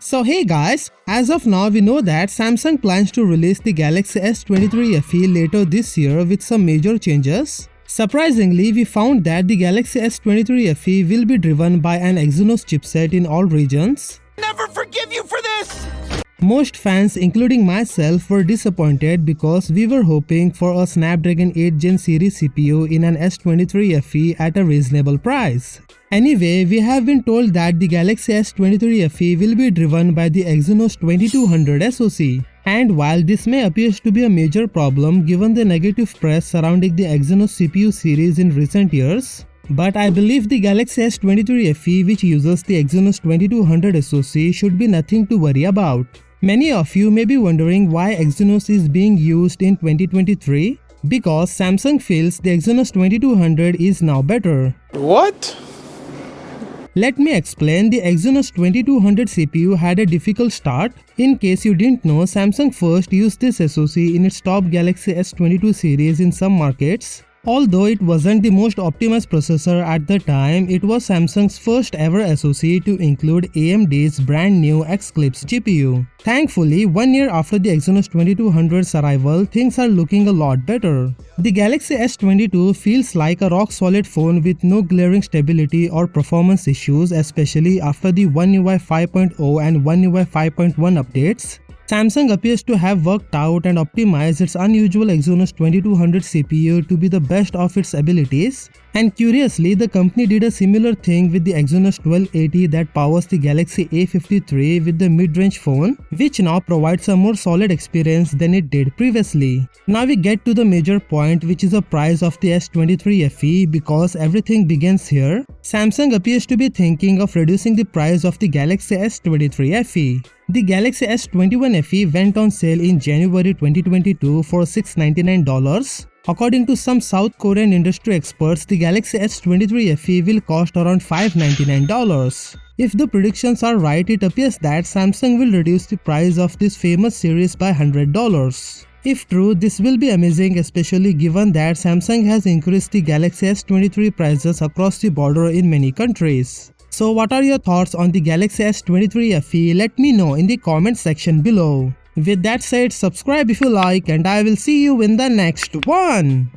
So hey guys, as of now we know that Samsung plans to release the Galaxy S23 FE later this year with some major changes. Surprisingly, we found that the Galaxy S23 FE will be driven by an Exynos chipset in all regions. Never forgive you for this! Most fans, including myself, were disappointed because we were hoping for a Snapdragon 8 Gen series CPU in an S23 FE at a reasonable price. Anyway, we have been told that the Galaxy S23 FE will be driven by the Exynos 2200 SoC. And while this may appear to be a major problem given the negative press surrounding the Exynos CPU series in recent years, but I believe the Galaxy S23 FE, which uses the Exynos 2200 SoC, should be nothing to worry about. Many of you may be wondering why Exynos is being used in 2023, because Samsung feels the Exynos 2200 is now better. What? Let me explain. The Exynos 2200 CPU had a difficult start. In case you didn't know, Samsung first used this SoC in its top Galaxy S22 series in some markets. Although it wasn't the most optimized processor at the time, it was Samsung's first ever SoC to include AMD's brand new Eclipse GPU. Thankfully, 1 year after the Exynos 2200's arrival, things are looking a lot better. The Galaxy S22 feels like a rock-solid phone with no glaring stability or performance issues, especially after the One UI 5.0 and One UI 5.1 updates. Samsung appears to have worked out and optimized its unusual Exynos 2200 CPU to be the best of its abilities. And curiously, the company did a similar thing with the Exynos 1280 that powers the Galaxy A53 with the mid-range phone, which now provides a more solid experience than it did previously. Now we get to the major point, which is the price of the S23 FE, because everything begins here. Samsung appears to be thinking of reducing the price of the Galaxy S23 FE. The Galaxy S21 FE went on sale in January 2022 for $699. According to some South Korean industry experts, the Galaxy S23 FE will cost around $599. If the predictions are right, it appears that Samsung will reduce the price of this famous series by $100. If true, this will be amazing, especially given that Samsung has increased the Galaxy S23 prices across the border in many countries. So what are your thoughts on the Galaxy S23 FE? Let me know in the comment section below. With that said, subscribe if you like, and I will see you in the next one.